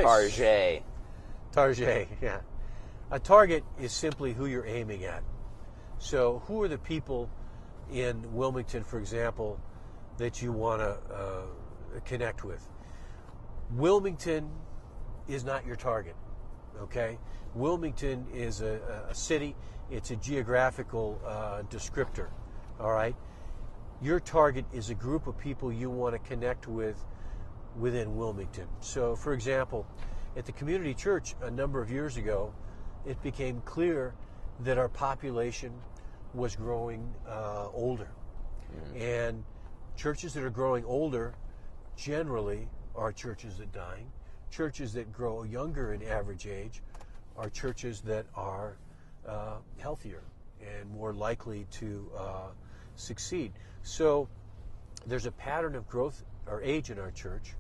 Target. Target, yeah. A target is simply who you're aiming at. So who are the people in Wilmington, for example, that you want to connect with? Wilmington is not your target, okay? Wilmington is a city. It's a geographical descriptor, all right? Your target is a group of people you want to connect with within Wilmington. So, for example, at the community church a number of years ago, it became clear that our population was growing older. Mm-hmm. And churches that are growing older generally are churches that are dying. Churches that grow younger in average age are churches that are healthier and more likely to succeed. So there's a pattern of growth or age in our church.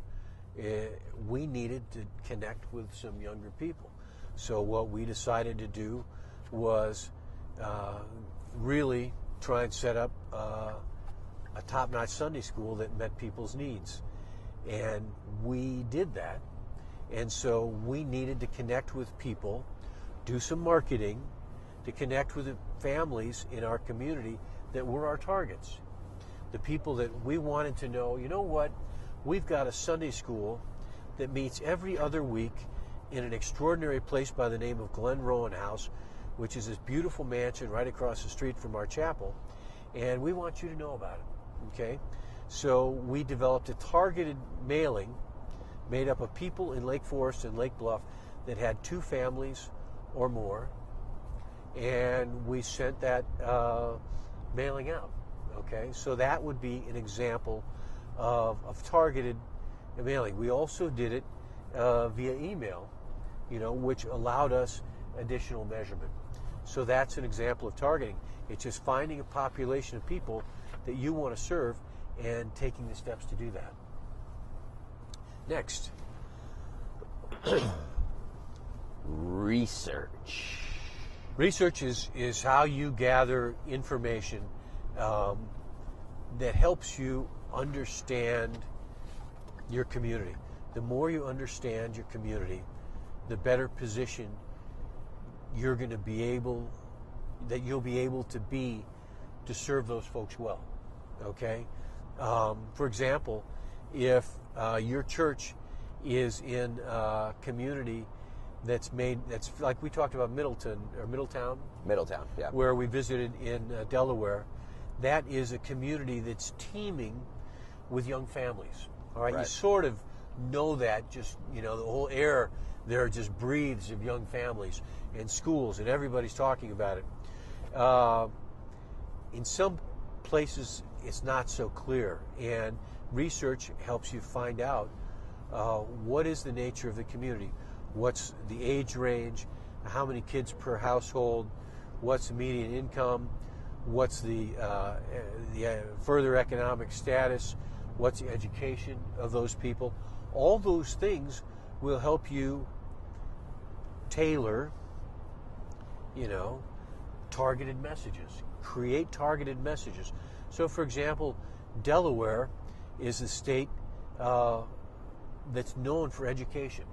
We needed to connect with some younger people. So what we decided to do was really try and set up a top-notch Sunday school that met people's needs. And we did that. And so we needed to connect with people, do some marketing to connect with the families in our community that were our targets. The people that we wanted to know, you know what, we've got a Sunday school that meets every other week in an extraordinary place by the name of Glen Rowan House, which is this beautiful mansion right across the street from our chapel, and we want you to know about it, okay? So we developed a targeted mailing made up of people in Lake Forest and Lake Bluff that had 2 families or more, and we sent that mailing out, okay? So that would be an example of targeted mailing. We also did it via email, which allowed us additional measurement. So that's an example of targeting. It's just finding a population of people that you want to serve and taking the steps to do that. Next. Research. Research is how you gather information that helps you understand your community. The more you understand your community, the better position you'll be able to be to serve those folks well. Okay? For example, if your church is in a community that's like we talked about Middletown, yeah, where we visited in Delaware, that is a community that's teeming with young families. All right, you sort of know that, just the whole air there just breathes of young families and schools, and everybody's talking about it. In some places, it's not so clear, and research helps you find out what is the nature of the community, what's the age range, how many kids per household, what's the median income, what's the further economic status, what's the education of those people. All those things will help you tailor, targeted messages, create targeted messages. So, for example, Delaware is a state that's known for education,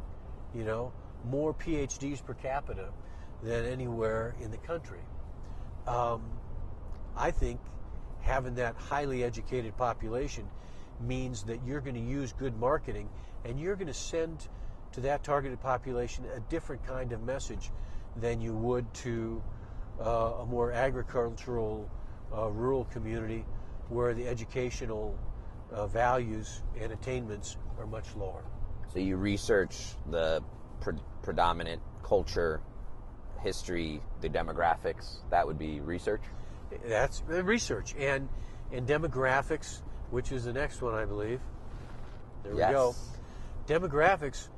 more PhDs per capita than anywhere in the country. I think having that highly educated population means that you're going to use good marketing, and you're going to send to that targeted population a different kind of message than you would to a more agricultural, rural community where the educational values and attainments are much lower. So you research the predominant culture, history, the demographics. That would be research? That's research. And demographics, which is the next one, I believe. There we go. Demographics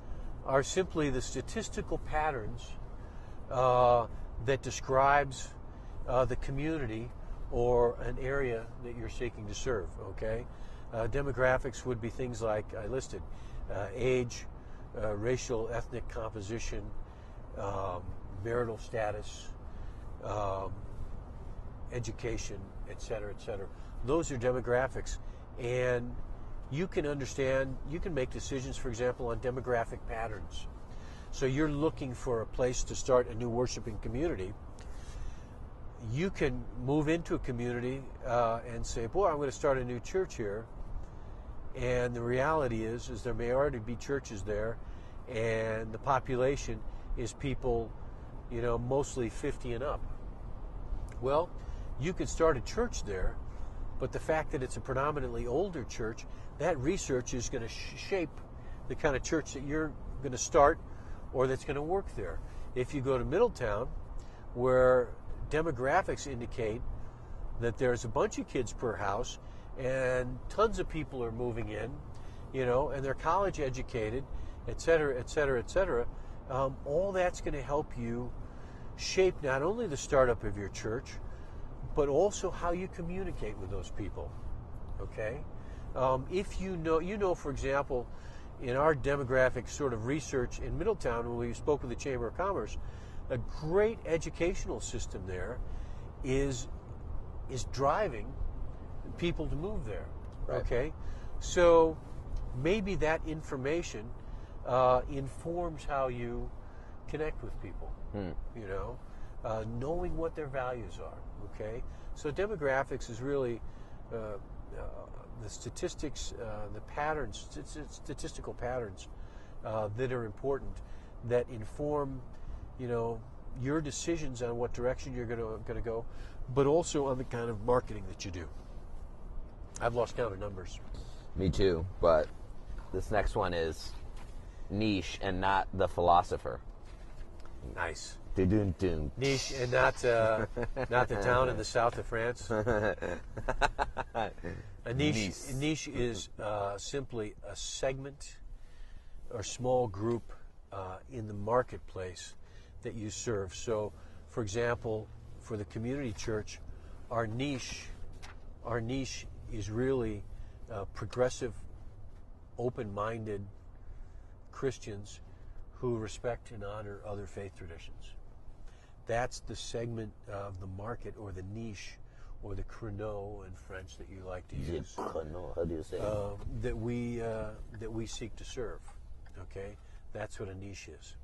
are simply the statistical patterns that describes the community or an area that you're seeking to serve, okay? Demographics would be things like I listed: age, racial, ethnic composition, marital status, education, et cetera, et cetera. Those are demographics. And you can make decisions, for example, on demographic patterns. So you're looking for a place to start a new worshiping community. You can move into a community and say, boy, I'm going to start a new church here. And the reality is there may already be churches there, and the population is people, mostly 50 and up. Well, you could start a church there, but the fact that it's a predominantly older church, that research is going to shape the kind of church that you're going to start or that's going to work there. If you go to Middletown, where demographics indicate that there's a bunch of kids per house and tons of people are moving in, and they're college educated, et cetera, et cetera, et cetera, all that's going to help you shape not only the startup of your church, but also how you communicate with those people, okay? If for example, in our demographic sort of research in Middletown, when we spoke with the Chamber of Commerce, a great educational system there is driving people to move there, right. Okay? So maybe that information informs how you connect with people, knowing what their values are, okay? So demographics is really the statistics, the patterns, statistical patterns that are important, that inform, your decisions on what direction you're going to go, but also on the kind of marketing that you do. I've lost count of numbers. Me too, but this next one is niche and not the philosopher. Nice. Dun-dun-dun. Niche and not the town in the south of France. A niche is simply a segment or small group in the marketplace that you serve. So, for example, for the community church, our niche is really progressive, open-minded Christians who respect and honor other faith traditions. That's the segment of the market, or the niche, or the créneau in French that you like to use. Créneau, how do you say? That we seek to serve. Okay, that's what a niche is.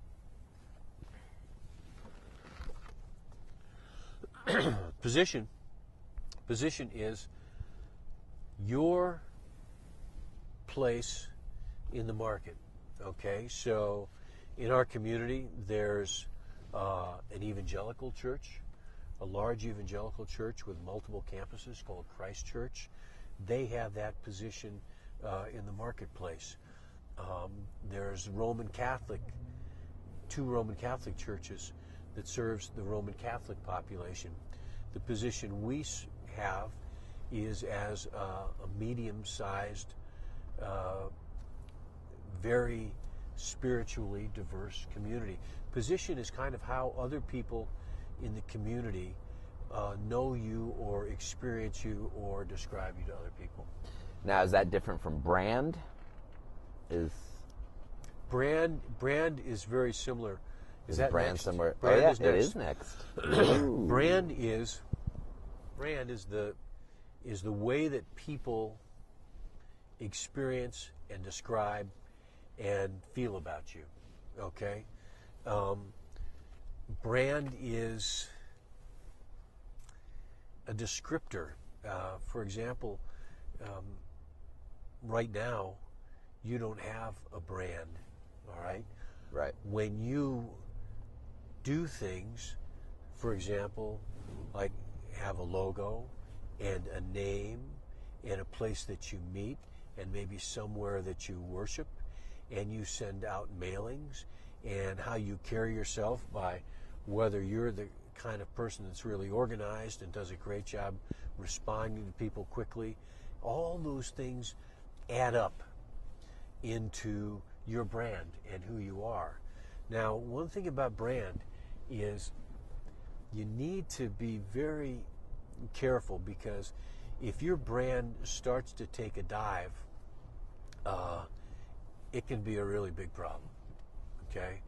Position is your place in the market. Okay, so in our community, there's an evangelical church, a large evangelical church with multiple campuses called Christ Church. They have that position in the marketplace. There's two Roman Catholic churches that serves the Roman Catholic population. The position we have is as a medium-sized, very spiritually diverse community. Position is kind of how other people in the community know you or experience you or describe you to other people. Now, is that different from brand? Brand is very similar. Is that brand next? somewhere? Brand oh, yeah, is it next. is next. Brand is the way that people experience and describe and feel about you. Okay, brand is a descriptor. For example, right now, you don't have a brand. All right. Right. When you do things, for example, like have a logo and a name and a place that you meet and maybe somewhere that you worship, and you send out mailings, and how you carry yourself by whether you're the kind of person that's really organized and does a great job responding to people quickly, all those things add up into your brand and who you are. Now, one thing about brand is you need to be very careful, because if your brand starts to take a dive, it can be a really big problem. Okay?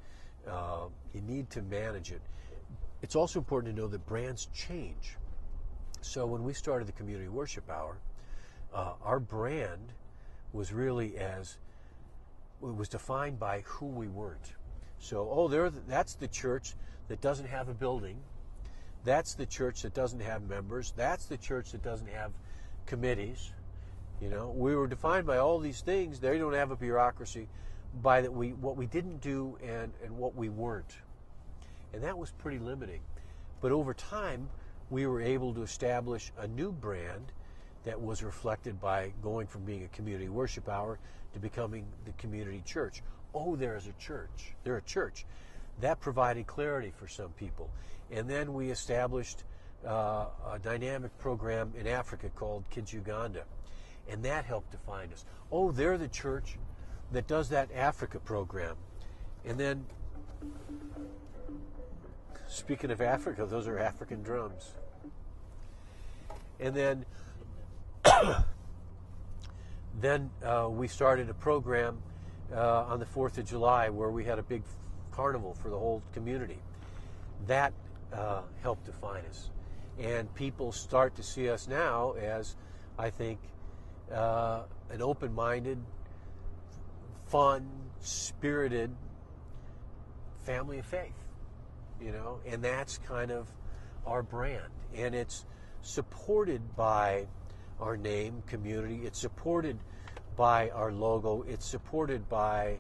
You need to manage it. It's also important to know that brands change. So when we started the Community Worship Hour, our brand was really it was defined by who we weren't. So, that's the church that doesn't have a building. That's the church that doesn't have members. That's the church that doesn't have committees. We were defined by all these things. They don't have a bureaucracy by what we didn't do and what we weren't. And that was pretty limiting. But over time, we were able to establish a new brand that was reflected by going from being a community worship hour to becoming the community church. Oh, there's a church. They're a church. That provided clarity for some people. And then we established a dynamic program in Africa called Kids Uganda. And that helped define us. Oh, they're the church that does that Africa program. And then, speaking of Africa, those are African drums. And then, we started a program on the 4th of July where we had a big carnival for the whole community. That helped define us. And people start to see us now as, I think, an open-minded, fun, spirited family of faith, and that's kind of our brand. And it's supported by our name, community. It's supported by our logo. It's supported by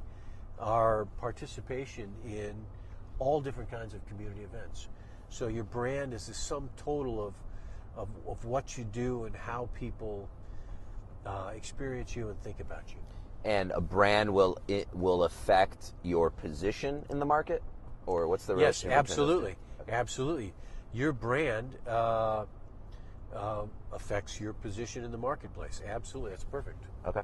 our participation in all different kinds of community events. So your brand is the sum total of what you do and how people experience you and think about you. And a brand will affect your position in the market, or what's the relationship? Yes, absolutely, absolutely. Your brand affects your position in the marketplace. Absolutely, that's perfect. Okay.